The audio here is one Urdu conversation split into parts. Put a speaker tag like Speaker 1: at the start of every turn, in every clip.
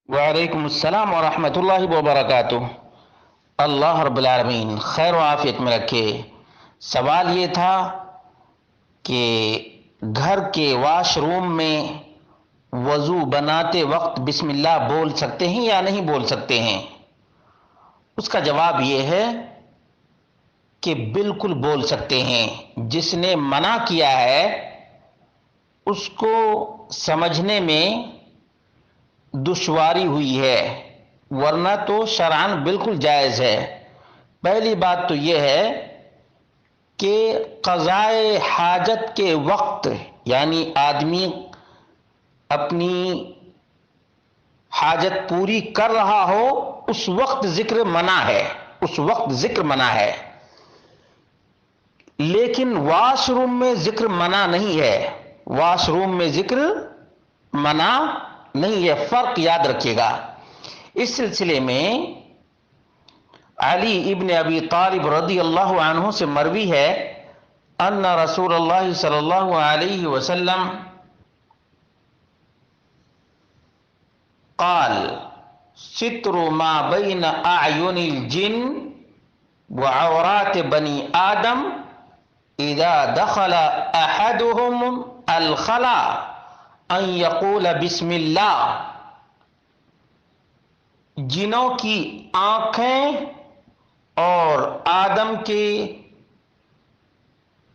Speaker 1: وعلیکم السلام ورحمۃ اللہ وبرکاتہ۔ اللہ رب العالمین خیر و عافیت میں رکھے۔ سوال یہ تھا کہ گھر کے واش روم میں وضو بناتے وقت بسم اللہ بول سکتے ہیں یا نہیں بول سکتے ہیں؟ اس کا جواب یہ ہے کہ بالکل بول سکتے ہیں۔ جس نے منع کیا ہے اس کو سمجھنے میں دشواری ہوئی ہے، ورنہ تو شرعاً بالکل جائز ہے۔ پہلی بات تو یہ ہے کہ قضائے حاجت کے وقت، یعنی آدمی اپنی حاجت پوری کر رہا ہو اس وقت ذکر منع ہے، اس وقت ذکر منع ہے، لیکن واش روم میں ذکر منع نہیں ہے۔ واش روم میں ذکر منع نہیں ہے، فرق یاد رکھیے گا۔ اس سلسلے میں علی ابن ابی طالب رضی اللہ عنہ سے مروی ہے ان رسول اللہ صلی اللہ علیہ وسلم قال ستر ما بین اعین الجن وعورات بنی آدم اذا دخل احدهم الخلاء ان یقول بسم اللہ۔ جنوں کی آنکھیں اور آدم کے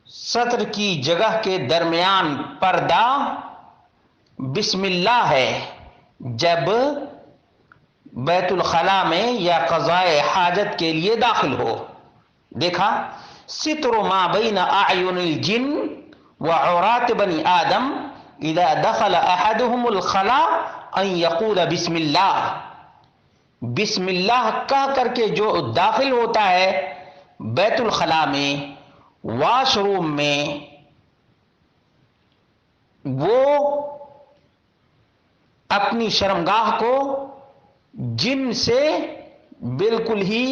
Speaker 1: سطر کی جگہ کے درمیان پردہ بسم اللہ ہے جب بیت الخلاء میں یا قضائے حاجت کے لیے داخل ہو۔ دیکھا، ستر ما بین اعین الجن وعورات بنی آدم اذا دخل احدهم الخلاء ان یقول بسم اللہ۔ بسم اللہ کہہ کر کے جو داخل ہوتا ہے بیت الخلاء میں، واش روم میں، وہ اپنی شرمگاہ کو جن سے بالکل ہی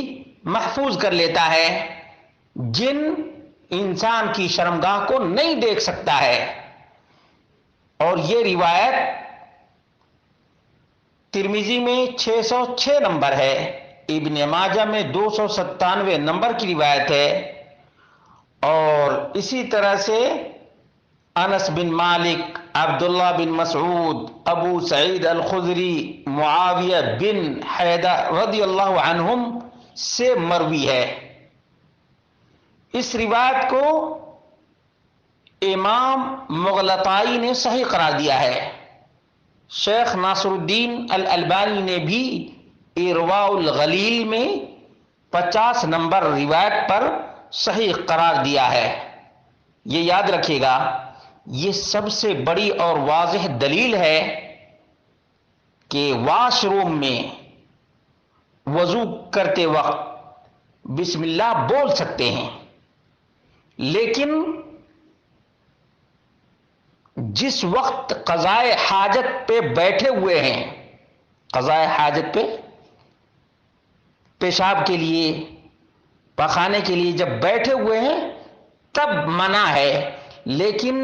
Speaker 1: محفوظ کر لیتا ہے۔ جن انسان کی شرمگاہ کو نہیں دیکھ سکتا ہے۔ اور یہ روایت ترمذی میں 606 نمبر ہے، ابن ماجہ میں 297 نمبر کی روایت ہے، اور اسی طرح سے انس بن مالک، عبداللہ بن مسعود، ابو سعید الخدری، معاویہ بن حیدہ رضی اللہ عنہم سے مروی ہے۔ اس روایت کو امام مغلطائی نے صحیح قرار دیا ہے۔ شیخ ناصر الدین الالبانی نے بھی ارواء الغلیل میں 50 نمبر روایت پر صحیح قرار دیا ہے۔ یہ یاد رکھیے گا، یہ سب سے بڑی اور واضح دلیل ہے کہ واش روم میں وضو کرتے وقت بسم اللہ بول سکتے ہیں، لیکن جس وقت قضائے حاجت پہ بیٹھے ہوئے ہیں، قضائے حاجت پہ پیشاب کے لیے، پخانے کے لیے جب بیٹھے ہوئے ہیں تب منع ہے، لیکن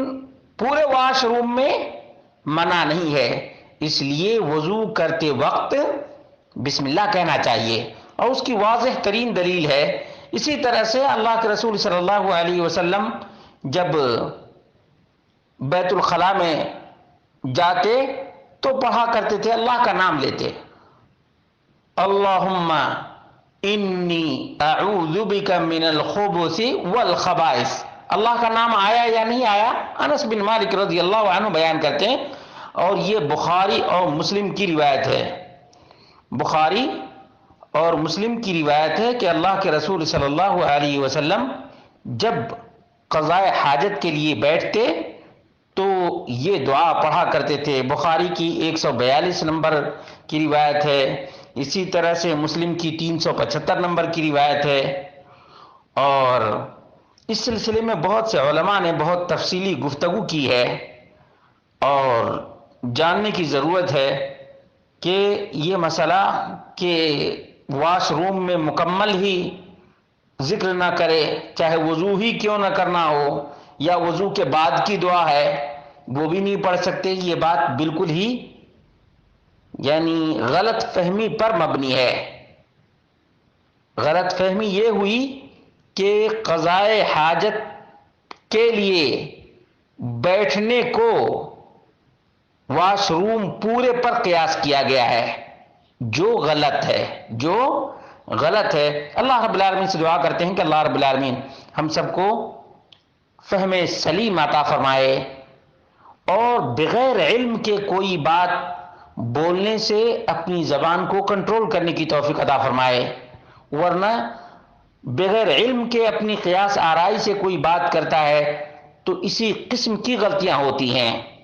Speaker 1: پورے واش روم میں منع نہیں ہے۔ اس لیے وضو کرتے وقت بسم اللہ کہنا چاہیے، اور اس کی واضح ترین دلیل ہے، اسی طرح سے اللہ کے رسول صلی اللہ علیہ وسلم جب بیت الخلاء میں جاتے تو پڑھا کرتے تھے، اللہ کا نام لیتے، اللہم انی اعوذ بک من الخبث والخبائث۔ اللہ کا نام آیا یا نہیں آیا؟ انس بن مالک رضی اللہ عنہ بیان کرتے ہیں، اور یہ بخاری اور مسلم کی روایت ہے۔ بخاری اور مسلم کی روایت ہے کہ اللہ کے رسول صلی اللہ علیہ وسلم جب قضائے حاجت کے لیے بیٹھتے تو یہ دعا پڑھا کرتے تھے۔ بخاری کی 142 نمبر کی روایت ہے، اسی طرح سے مسلم کی 375 نمبر کی روایت ہے، اور اس سلسلے میں بہت سے علماء نے بہت تفصیلی گفتگو کی ہے، اور جاننے کی ضرورت ہے کہ یہ مسئلہ کہ واش روم میں مکمل ہی ذکر نہ کرے، چاہے وضو ہی کیوں نہ کرنا ہو، یا وضو کے بعد کی دعا ہے وہ بھی نہیں پڑھ سکتے، یہ بات بالکل ہی یعنی غلط فہمی پر مبنی ہے۔ غلط فہمی یہ ہوئی کہ قضائے حاجت کے لیے بیٹھنے کو واش روم پورے پر قیاس کیا گیا ہے، جو غلط ہے، جو غلط ہے۔ اللہ رب العالمین سے دعا کرتے ہیں کہ اللہ رب العالمین ہم سب کو فہم سلیم عطا فرمائے اور بغیر علم کے کوئی بات بولنے سے اپنی زبان کو کنٹرول کرنے کی توفیق عطا فرمائے، ورنہ بغیر علم کے اپنی قیاس آرائی سے کوئی بات کرتا ہے تو اسی قسم کی غلطیاں ہوتی ہیں۔